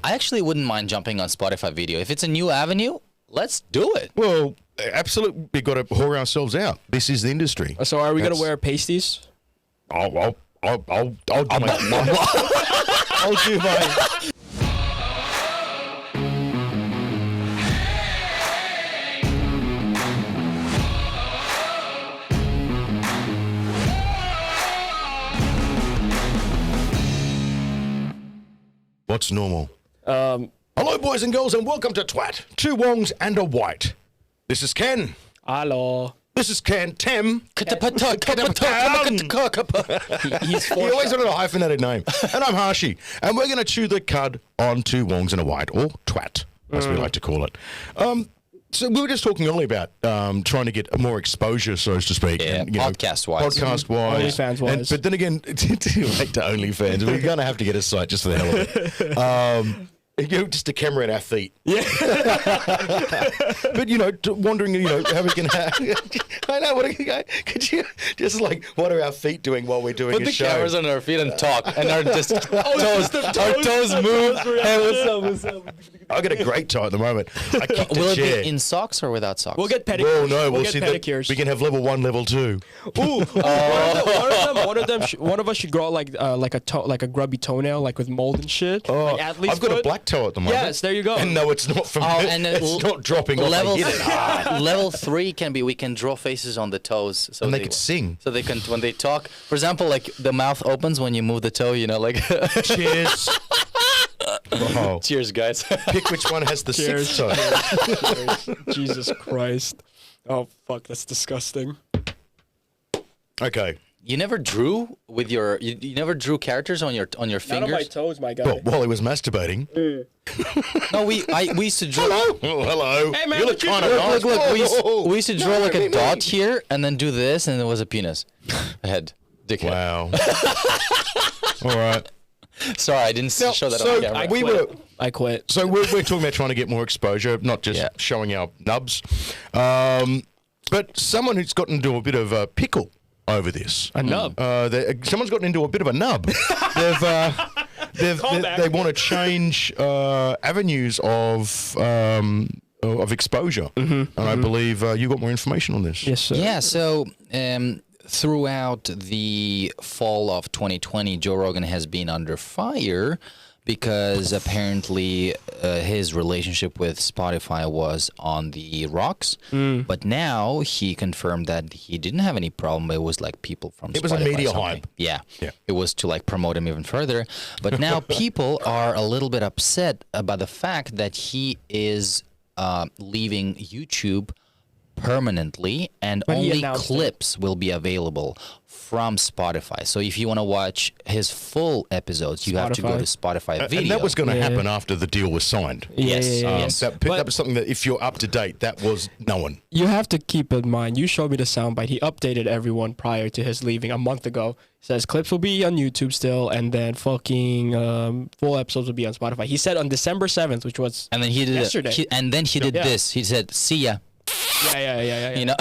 I actually wouldn't mind jumping on Spotify video. If it's a new avenue, let's do it. Well, absolutely, we've got to whore ourselves out. This is the industry. So are we going to wear pasties? I'll do my... I'll do my... What's normal? Hello, boys and girls, and welcome to Twat. 2 Wongs and a White. This is Ken. Hello. This is Ken. Tem. He's He always wanted a hyphenated name. And I'm Harshy. And we're going to chew the cud on 2 Wongs and a White, or Twat, as we like to call it. So we were just talking earlier about trying to get more exposure, so to speak. Yeah, and, podcast-wise. Podcast-wise. OnlyFans-wise. But then again, to OnlyFans, we're going to have to get a site just for the hell of it. Just a camera at our feet. Yeah. But, wondering, how we can have... I know, could you just what are our feet doing while we're doing Put a the show? cameras on our feet and talk, and our toes move. Hey, what's up? I got a great tie at the moment. I kicked Will a it chair. be in socks or without socks? We'll get pedicures. Well, no, we'll get see pedicures. that we can have level 1, level 2. Ooh, one of us should grow like a grubby toenail, like with mold and shit. Oh, like athlete's I've got foot. a black toe at the moment. Yes, there you go. And no, it's not from it's not dropping off. Level, I hit it. level 3 can be we can draw faces on the toes. So And they could sing. So they can, when they talk, for example, like the mouth opens when you move the toe, Cheers. Wow. Cheers, guys. Pick which one has the Cheers. 6th toe. Jesus Christ. Oh, fuck, that's disgusting. Okay. You never drew with your you never drew characters on your Not on my fingers. toes, my guy. Well, while he was masturbating. No, we used to draw. Hello. Oh, hello. Hey, man, you look what you kind of doing? nice. Look, Whoa. we used to draw like a dot here and then do this, and it was a penis, a head, dickhead. Wow. All right. Sorry, I didn't show that on camera. I quit. So we're talking about trying to get more exposure, not just showing our nubs. But someone who's gotten into a bit of a pickle over this. A nub. Someone's gotten into a bit of a nub. They want to change avenues of exposure, and I believe you got more information on this. Yes, sir. Yeah, so throughout the fall of 2020, Joe Rogan has been under fire because apparently his relationship with Spotify was on the rocks. But now he confirmed that he didn't have any problem. It was like people from Spotify. It was a media something. hype. Yeah. Yeah. It was to promote him even further. But now people are a little bit upset about the fact that he is leaving YouTube permanently, and only clips will be available from Spotify. So if you want to watch his full episodes, you have to go to Spotify video. And that was going to happen after the deal was signed. Yes. That was something that, if you're up to date, that was known. You have to keep in mind, you showed me the soundbite. He updated everyone prior to his leaving a month ago. Says clips will be on YouTube still, and then fucking full episodes will be on Spotify. He said on December 7th, which was and then he did yesterday. He did this. He said, "See ya." Yeah. You know.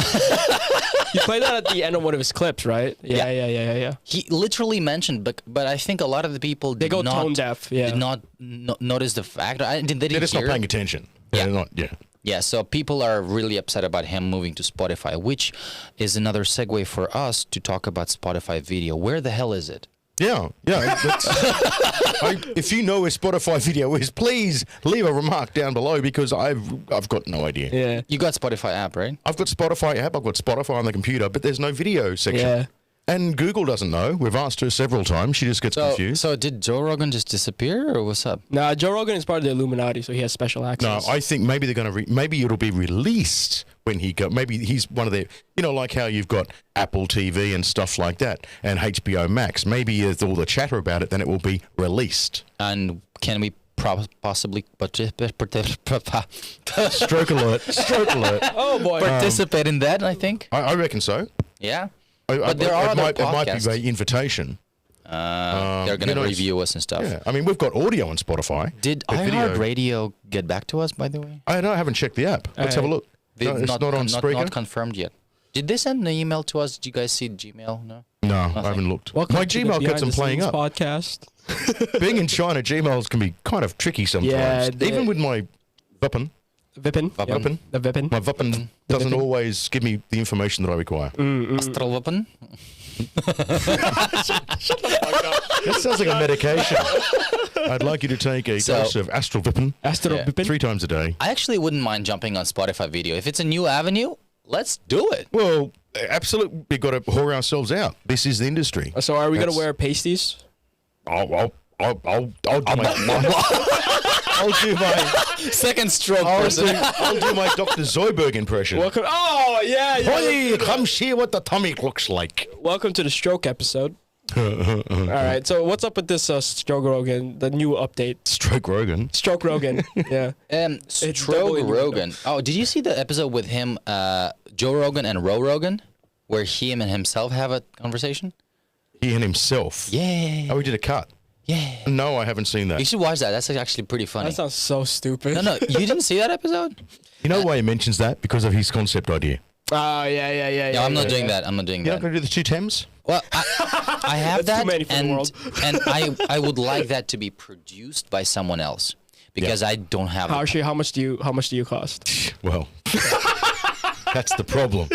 He played that at the end of one of his clips, right? Yeah. He literally mentioned, but I think a lot of the people They go tone deaf. Yeah. did not notice the fact. They didn't They're just not hear. paying attention. Yeah. They're not. Yeah. Yeah, so people are really upset about him moving to Spotify, which is another segue for us to talk about Spotify video. Where the hell is it? Yeah. If you know where Spotify video is, please leave a remark down below, because I've got no idea. Yeah. You got Spotify app, right? I've got Spotify app. I've got Spotify on the computer, but there's no video section. Yeah. And Google doesn't know. We've asked her several times. She just gets confused. So did Joe Rogan just disappear, or what's up? Nah, Joe Rogan is part of the Illuminati, so he has special No, access. I think maybe they're going to. Maybe it'll be released when he go. Maybe he's one of the. Like how you've got Apple TV and stuff like that, and HBO Max. Maybe with all the chatter about it, then it will be released. And can we possibly Stroke alert! Stroke alert! Oh boy. participate in that? I think. I reckon so. Yeah. But there are other it might be podcasts. by invitation. They're going to review us and stuff. Yeah, I mean, we've got audio on Spotify. Did iHeartRadio get back to us, by the way? I haven't checked the app. Let's have a look. They've No, it's not on Spreaker? Not confirmed yet. Did they send an email to us? Did you guys see Gmail? No. No, I haven't looked. Welcome My to the Gmail keeps Behind on the playing Scenes up. podcast. Being in China, Gmails can be kind of tricky sometimes. Yeah, Even with my Vippen, Vippen. Vippen. The Vippen. my Vippen doesn't always give me the information that I require. Astral weapon. That sounds like a medication. I'd like you to take a dose of Astral Vippen Astral Yeah. Vippen. 3 times a day. I actually wouldn't mind jumping on Spotify video. If it's a new avenue, let's do it. Well, absolutely, we've got to whore ourselves out. This is the industry. So are we gonna That's- wear pasties? I'll do my Second stroke I'll person. do my Dr. Zoidberg impression. Welcome. Oh yeah. Hey, come see what the tummy looks like. Welcome to the stroke episode. All right. So what's up with this Stroke Rogan? The new update. Stroke Rogan. Stroke Rogan. Yeah. Stroke double in- Rogan. Oh, did you see the episode with him, Joe Rogan and Ro Rogan, where he and himself have a conversation? He and himself. Yeah. Oh, he did a cut. Yeah. No, I haven't seen that. You should watch that. That's actually pretty funny. That sounds so stupid. No, you didn't see that episode? You know why he mentions that? Because of his concept idea. Oh yeah. No, I'm not doing that. I'm not doing You're not that. going to do the 2 Thames? Well, I have That's too that, many for the world. and I would like that to be produced by someone else because I don't have. Actually, how much do you cost? Well, that's the problem.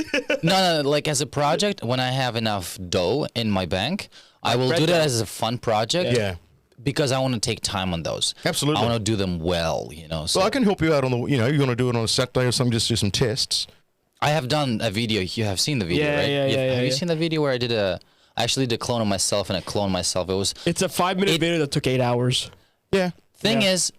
No, like as a project, when I have enough dough in my bank, I will bread do that dough. as a fun project. Yeah. Because I want to take time on those. Absolutely. I want to do them well, you know. So Well, I can help you out on the, you want to do it on a Saturday or something, just do some tests. I have done a video. You have seen the video, Yeah, right? yeah, Have you yeah. seen the video where I actually did a clone of myself and I cloned myself? It was It's a 5-minute video that took 8 hours. Yeah. Thing Yeah. is,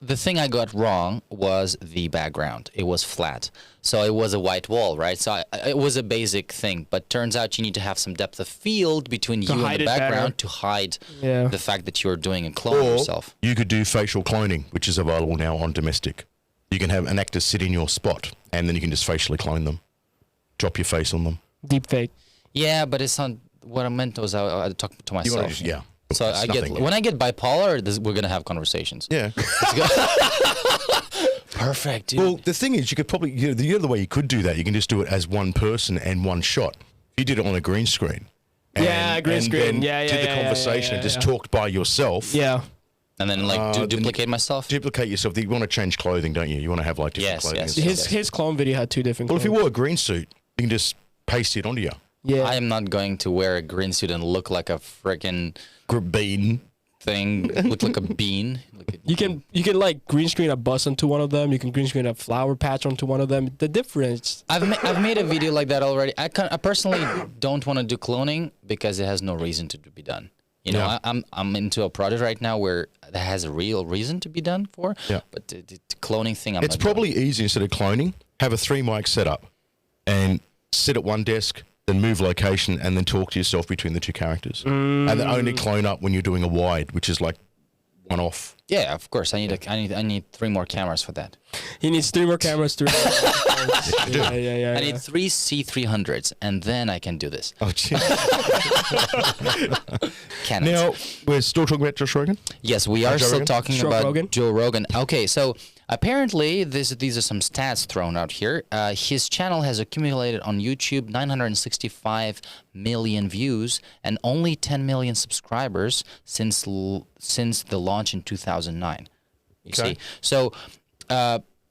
the thing I got wrong was the background. It was flat. So it was a white wall, right? So it was a basic thing. But turns out you need to have some depth of field between you and hide the it better. background to hide Yeah. the fact that you're doing a clone of Or yourself. you could do facial cloning, which is available now on Domestic. You can have an actor sit in your spot, and then you can just facially clone them. Drop your face on them. Deep fake. Yeah, but it's not what I meant was I talk to You myself. want to just, yeah. So It's I get nothing, when I get bipolar, we're gonna have conversations. Yeah. Perfect, dude. Well, the thing is, you could probably, the other way you could do that, you can just do it as one person and one shot. If you did it on a green screen. Yeah, green screen. Then Yeah, did the yeah, conversation and just yeah. talked by yourself. Yeah. And then like duplicate myself. Duplicate yourself. You want to change clothing, don't you? You want to have like different Yes, clothing. yes. and stuff. His clone video had 2 different. Well, if you clones. wore a green suit, you can just paste it onto you. Yeah. I am not going to wear a green suit and look like a freaking Bean. thing, look like a bean. You can like green screen a bus onto one of them. You can green screen a flower patch onto one of them. The difference. I've made a video like that already. I personally don't want to do cloning because it has no reason to be done. You know, Yeah. I'm into a project right now where that has a real reason to be done for. Yeah. But the cloning thing, It's not probably easy instead of cloning, have a 3-mic setup and sit at one desk, then move location, and then talk to yourself between the 2 characters. And then only clone up when you're doing a wide, which is like one off. Yeah, of course. I need 3 more cameras for that. He needs 3 more cameras to. yeah. I need 3 C300s, and then I can do this. Oh, gee. Cannons. Now, we're still talking about Josh Rogan? Yes, we are Joe still Rogan? talking Joe about Rogan? Joe Rogan. Okay, so apparently these are some stats thrown out here. His channel has accumulated on YouTube 965 million views and only 10 million subscribers since the launch in 2009. You Okay. see, so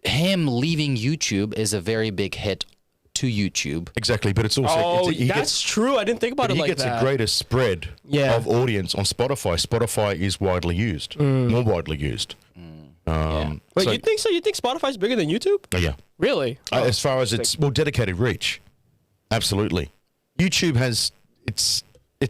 him leaving YouTube is a very big hit to YouTube. Exactly, but it's also... Oh, he that's gets, true. I didn't think about but it he like gets that. a greater spread Yeah. of audience on Spotify. Spotify is widely used, more widely used. Wait, so- you think so? You think Spotify's bigger than YouTube? Yeah. Really? As far as its dedicated reach, absolutely. YouTube has it's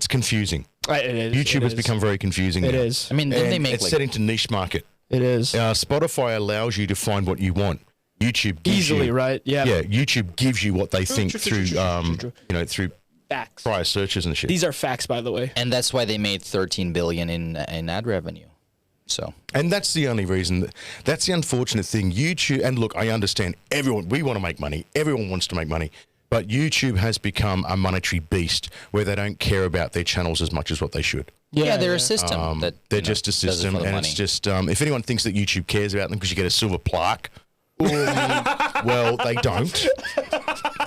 confusing. It is. YouTube it has is. become very confusing. It now. is. I mean, then And they make it's like set into niche market. It is. Spotify allows you to find what you want. YouTube gives Easily, you, right? Yeah. Yeah, YouTube gives you what they think through through Facts. prior searches and shit. These are facts, by the way. and that's why they made 13 billion in ad revenue. So And that's the only reason. That's the unfortunate thing. YouTube, and look, I understand we want to make money. Everyone wants to make money. But YouTube has become a monetary beast where they don't care about their channels as much as what they should. yeah, they're a system that They're you know, just a does it system, for the and money. it's just if anyone thinks that YouTube cares about them because you get a silver plaque, well, they don't.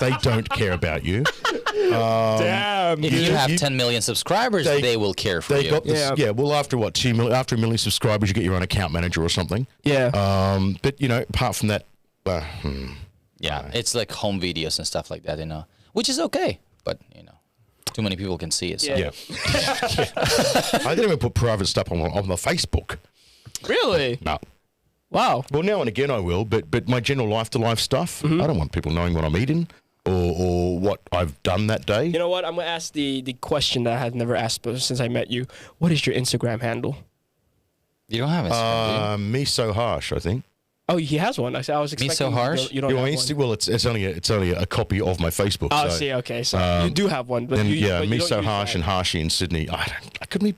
They don't care about you. Damn. If dude. you have 10 million subscribers, they will care for They you. got this. Yeah. Yeah. Well, after what? After 1 million subscribers, you get your own account manager or something. Yeah. But apart from that, Yeah, it's like home videos and stuff like that, which is okay, but too many people can see it. So. Yeah. I didn't even put private stuff on my Facebook. Really? No. Wow. Well, now and again I will, but my general life-to-life stuff, I don't want people knowing what I'm eating or what I've done that day. You know what? I'm going to ask the question that I had never asked since I met you. What is your Instagram handle? You don't have Instagram, do you? Me so harsh, I think. Oh, he has one. I was expecting so harsh? You don't have one. Well, it's only a copy of my Facebook. Oh, so, see, okay. So you do have one, but and you, yeah, but you me don't so use harsh that. and Harshy in Sydney. I couldn't be.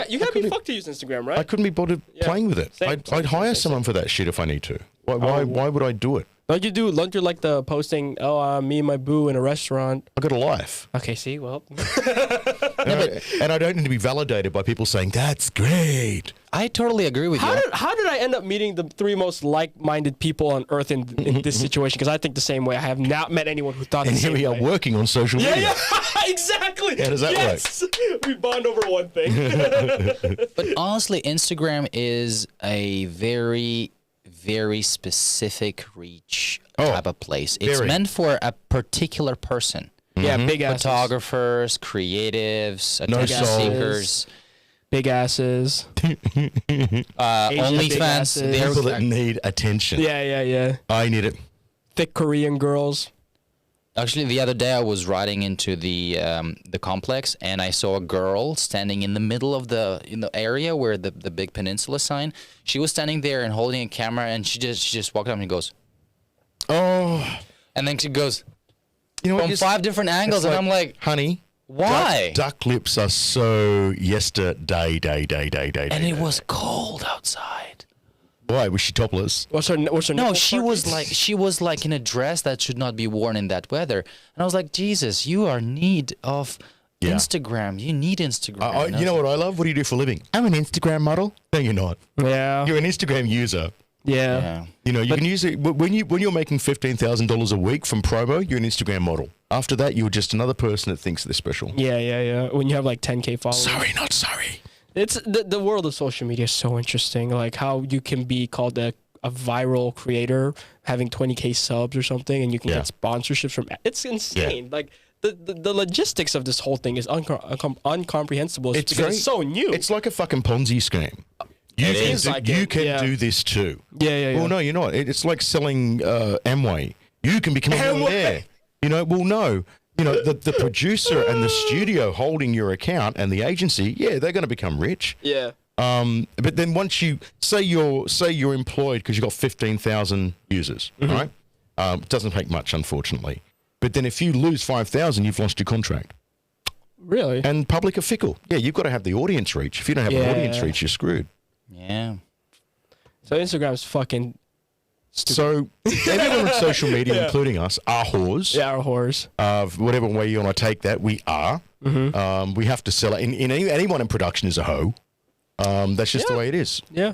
You can't be fucked to use Instagram, right? I couldn't be bothered playing with it. Same, I'd hire same. someone for that shit if I need to. Why would I do it? Don't you like the posting, me and my boo in a restaurant? I got a life. Okay, see, well. And I don't need to be validated by people saying, that's great. I totally agree with you. How did I end up meeting the 3 most like-minded people on earth in this situation? Because I think the same way. I have not met anyone who thought And the here same we are way. working on social media. Yeah, exactly. How does that work? We bond over one thing. But honestly, Instagram is a very, very specific reach type of place. It's very. meant for a particular person. Yeah, big asses. Photographers, creatives, No attention soul. seekers, Big asses. Asian big OnlyFans. asses. People that They're need attention. Yeah. I need it. Thick Korean girls. actually the other day I was riding into the complex and I saw a girl standing in the middle of the area where the big peninsula sign. She was standing there and holding a camera, and she just walked up and goes, Oh, and then she goes you know from what? 5 different angles, and I'm like, honey, why? Duck lips are so yesterday, And it was cold outside. Why was she topless? What's her No, nipple she was like in a dress that should not be worn in that weather. And I was like, Jesus, you are in need of Yeah. Instagram. You need Instagram. And I You know was what I love? What do you do for a living? I'm an Instagram model. No, you're not. Yeah. You're an Instagram user. Yeah. like, yeah. You know, you can use it when you're making $15,000 a week from promo. You're an Instagram model. After that, you're just another person that thinks they're special. Yeah. When you have like 10K followers. Sorry, not sorry. It's the world of social media is so interesting. Like how you can be called a viral creator having 20K subs or something, and you can Yeah. get sponsorships from. It's insane. Like the logistics of this whole thing is incomprehensible. It's because it's so new. It's like a fucking Ponzi scheme. You It can, is. do, Like you it, can yeah. do this too. yeah. Well, no, you're not. It's like selling Amway. You can become a Amway. millionaire. You know, well, no. You know, the producer and the studio holding your account and the agency, yeah, they're going to become rich. Yeah. But then once you say you're employed because you've got 15,000 users, right? It doesn't take much, unfortunately. But then if you lose 5,000, you've lost your contract. Really? And public are fickle. Yeah, you've got to have the audience reach. If you don't have an audience Yeah. reach, you're screwed. Yeah. So Instagram's fucking So everyone on social media, including us, are whores. our whores. Whatever way you want to take that, we are. We have to sell it. Anyone in production is a hoe. That's just the way it is. Yeah.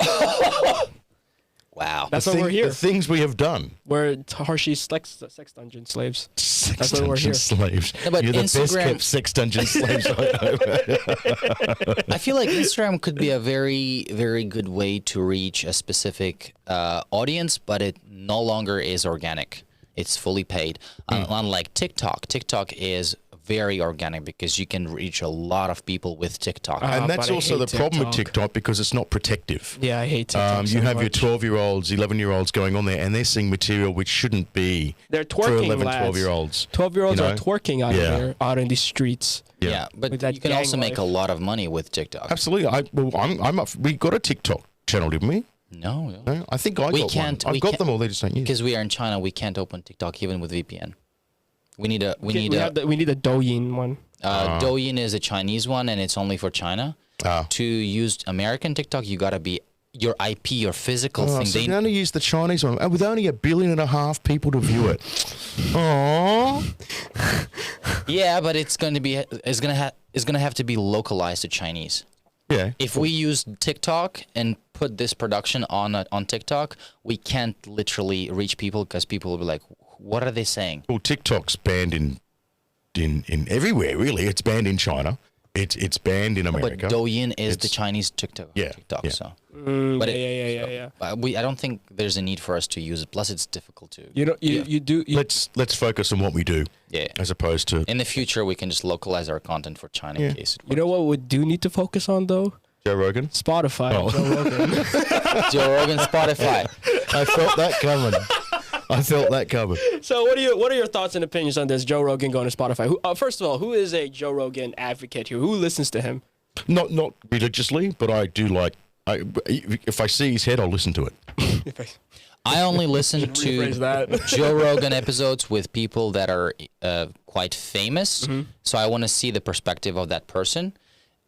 Wow. That's why we're here. The things we have done. We're Harshy's sex dungeon slaves. Sex That's why we're dungeon here. slaves. No, but You're the best Instagram- kept sex dungeon slaves I know. I feel like Instagram could be a very, very good way to reach a specific audience, but it no longer is organic. It's fully paid. Unlike TikTok. TikTok is very organic because you can reach a lot of people with TikTok. And that's but I also the hate problem with TikTok. TikTok because it's not protective. Yeah, I hate TikTok. You so have your much. 12-year-olds, 11-year-olds going on there, and they're seeing material which shouldn't be They're for twerking, 11, lads. 12-year-olds. 12-year-olds You are know? twerking out Yeah. there, out in the streets. yeah, but With that you can gang also make life. a lot of money with TikTok. Absolutely. I'm up. We got a TikTok channel, didn't we? No, No? I think I We got can't- one. I've we got can't- them all. They just don't use. because we are in China, we can't open TikTok even with VPN. We need a We need a Douyin one. Douyin is a Chinese one, and it's only for China. Ah. To use American TikTok, you gotta be your IP, your physical Oh, thing. so They, you can only use the Chinese one with only 1.5 billion people to view it. Oh, yeah, but it's gonna have to be localized to Chinese. yeah. If we use TikTok and put this production on TikTok, we can't literally reach people because people will be like, What are they saying? Well, TikTok's banned in everywhere, really. It's banned in China. It's banned in America. But Douyin is the Chinese TikTok. Yeah, TikTok. yeah. So. But I don't think there's a need for us to use it. Plus, it's difficult to. You do. Let's focus on what we do. Yeah. As opposed to In the future, we can just localize our content for China in case. You know what we do need to focus on though? Joe Rogan. Spotify. Oh. Joe Rogan. Joe Rogan, Spotify. I felt that coming. So what are your thoughts and opinions on this Joe Rogan going to Spotify? First of all, who is a Joe Rogan advocate here? Who listens to him? Not religiously, but I do like. If I see his head, I'll listen to it. I only listen Rephrase to that. Joe Rogan episodes with people that are quite famous. So I want to see the perspective of that person.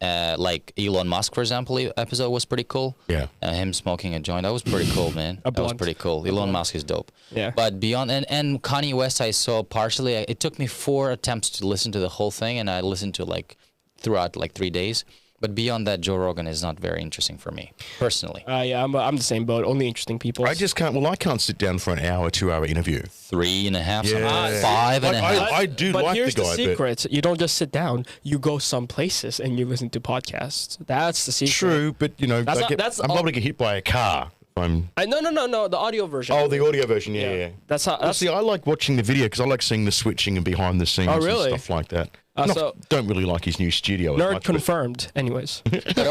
Like Elon Musk, for example, episode was pretty cool. Yeah. Him smoking a joint, that was pretty cool, man. That was pretty cool. Elon Musk is dope. Yeah. But beyond, and Kanye West, I saw partially. It took me 4 attempts to listen to the whole thing, and I listened to throughout 3 days. But beyond that, Joe Rogan is not very interesting for me, personally. Yeah, I'm the same boat. Only interesting people. I just can't. Well, I can't sit down for an hour, 2-hour interview. 3.5, Yeah. sometimes 5.5. I do but like here's the guy. the secret: you don't just sit down. You go some places and you listen to podcasts. That's the secret. True, but That's not- I'm probably get hit by a car. No. The audio version. Oh, the audio version. Yeah. That's how. Well, see, I like watching the video because I like seeing the switching and behind the scenes really? and stuff like that. So- Don't really like his new studio. as Nerd much, but- confirmed. Anyways. But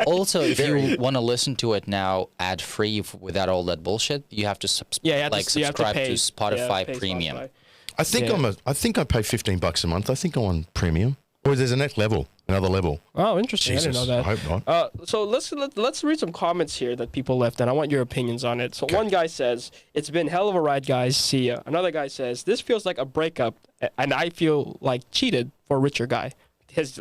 also, if you want to listen to it now ad free without all that bullshit, you have to You have to subscribe pay, to Spotify pay Premium. Spotify. I think Yeah. I think I pay $15 a month. I think I'm on premium. Or there's another level. Oh, interesting. Jesus, I didn't know that. I hope not. So let's read some comments here that people left, and I want your opinions on it. So one guy says, "It's been hell of a ride, guys. See ya." Another guy says, "This feels like a breakup, and I feel like cheated for a richer guy. His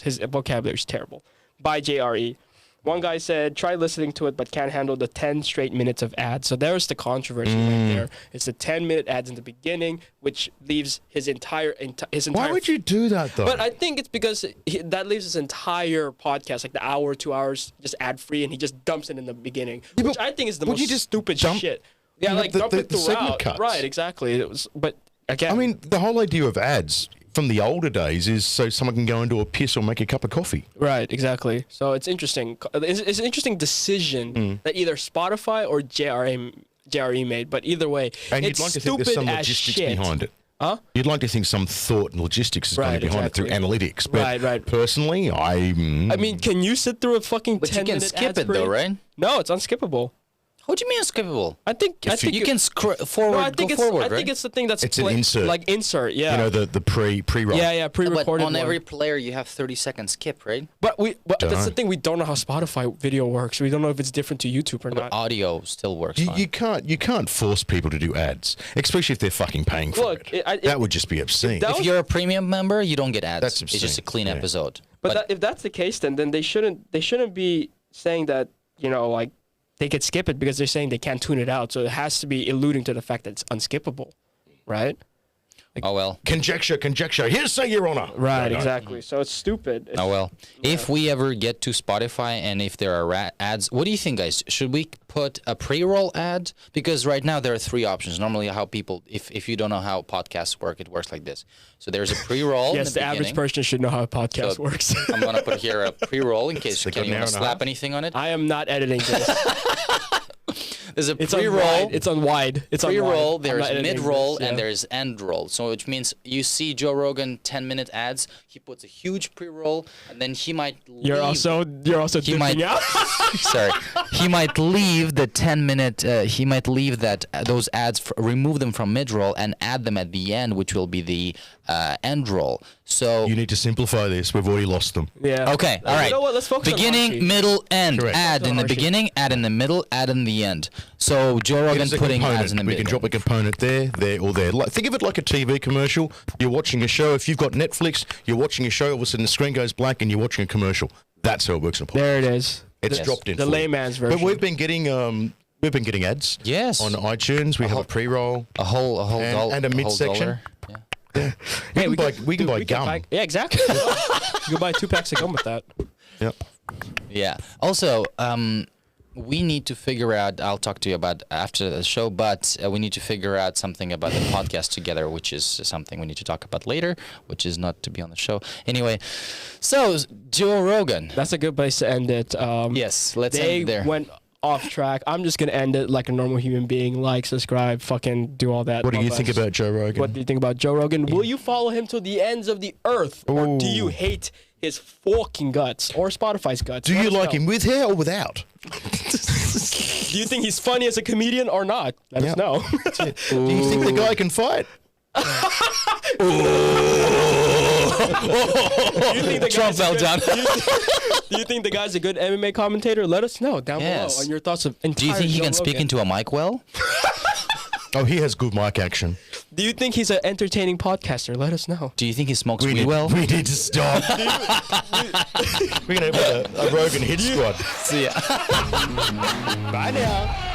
his vocabulary is terrible." By JRE. One guy said, "Try listening to it, but can't handle the 10 straight minutes of ads." So there's the controversy right there. It's the 10-minute ads in the beginning, which leaves his entire. Why would you do that though? But I think it's because that leaves his entire podcast, like the hour, 2 hours, just ad free, and he just dumps it in the beginning, Yeah, which but I think is the would most you just stupid dump- shit. Yeah, like the- dump the- it the segment throughout. cuts? Right, exactly. It was, but again, I mean, the whole idea of ads from the older days is so someone can go into a piss or make a cup of coffee. right, exactly. So it's interesting. It's an interesting decision that either Spotify or JRE made, but either way, And it's you'd like to think stupid there's some as logistics shit. behind it. Huh? You'd like to think some thought and logistics is going Right, behind it through analytics. But Right. personally, I mean, can you sit through a fucking But you 10 can minute skip ads it per- though, right? No, it's unskippable. What do you mean skippable? I think You can forward, No, I think go it's. forward, I right? think it's the thing that's It's an insert. like insert. Yeah. you know, the pre-roll. yeah, But pre-recorded on one. every player, you have 30-second skip, right? But that's the Don't. thing. We don't know how Spotify video works. We don't know if it's different to YouTube or But not. audio still works fine. You can't force people to do ads, especially if they're fucking paying for Look, it. it- That would just be obscene. that If was- you're a premium member, you don't get ads. That's It's just a obscene. clean Yeah. episode. But if that's the case, then they shouldn't be saying that, like they could skip it because they're saying they can't tune it out. So it has to be alluding to the fact that it's unskippable, right? Oh well. Conjecture. Hearsay, Your Honor. Right, exactly. So it's stupid. Oh well. If we ever get to Spotify and if there are ads, what do you think, guys? Should we put a pre-roll ad? Because right now there are 3 options. Normally, how people, if you don't know how podcasts work, it works like this. So there's a pre-roll. Yes, in the the average beginning. person should know how a podcast So- works. I'm gonna put here a pre-roll in case Stick can an you hour want and to a slap half. anything on it. I am not editing this. There's a It's on pre-roll. wide. It's on wide. It's on Pre-roll, wide. I'm there's not editing mid-roll, this, and yeah. there's end-roll. So which means you see Joe Rogan 10-minute ads. He puts a huge pre-roll, and then he might leave. You're also He might- dipping out. Sorry, he might leave the 10-minute. He might leave those ads, remove them from mid-roll, and add them at the end, which will be the end roll. So You need to simplify this. We've already lost them. Yeah. okay, all right. You know what? Let's focus on beginning, Archie. middle, end. Correct. Ad in the Archie. beginning, ad in the middle, ad in the end. So Joe Rogan It's a putting component. ads in the We middle. can drop a component there, or there. Like, think of it like a TV commercial. You're watching a show. If you've got Netflix, you're watching a show. All of a sudden, the screen goes black, and you're watching a commercial. That's how it works in a podcast. There it is. It's Yes. dropped in. The for you. layman's version. But we've been getting ads. Yes. On iTunes, we have a pre-roll. a whole And- dollar and a mid-section. $1. Yeah. Hey, we can buy gum. Yeah, exactly. You can buy 2 packs of gum with that. Yep. Yeah. Also, we need to figure out. I'll talk to you about after the show, but we need to figure out something about the podcast together, which is something we need to talk about later, which is not to be on the show. Anyway, so Joe Rogan. That's a good place to end it. Yes, let's end They it there. went off track. I'm just gonna end it like a normal human being. Like, subscribe, fucking do all that. What do you Love think us. about Joe Rogan? What do you think about Joe Rogan? Will you follow him to the ends of the earth, or do you hate his fucking guts, or Spotify's guts? Do Let you us like know. him with hair or without? Do you think he's funny as a comedian or not? Let us know. Do you think the guy can fight? Do you think the Trump guy's a fell good- down. Do you think the guy's a good MMA commentator? Let us know down Yes. below on your thoughts of Do you entire think he Joe can speak Rogan. into a mic well? Oh, he has good mic action. Do you think he's an entertaining podcaster? Let us know. Do you think he smokes weed well? We need to stop. We're going to have a Rogan hit squad. See ya. Bye now.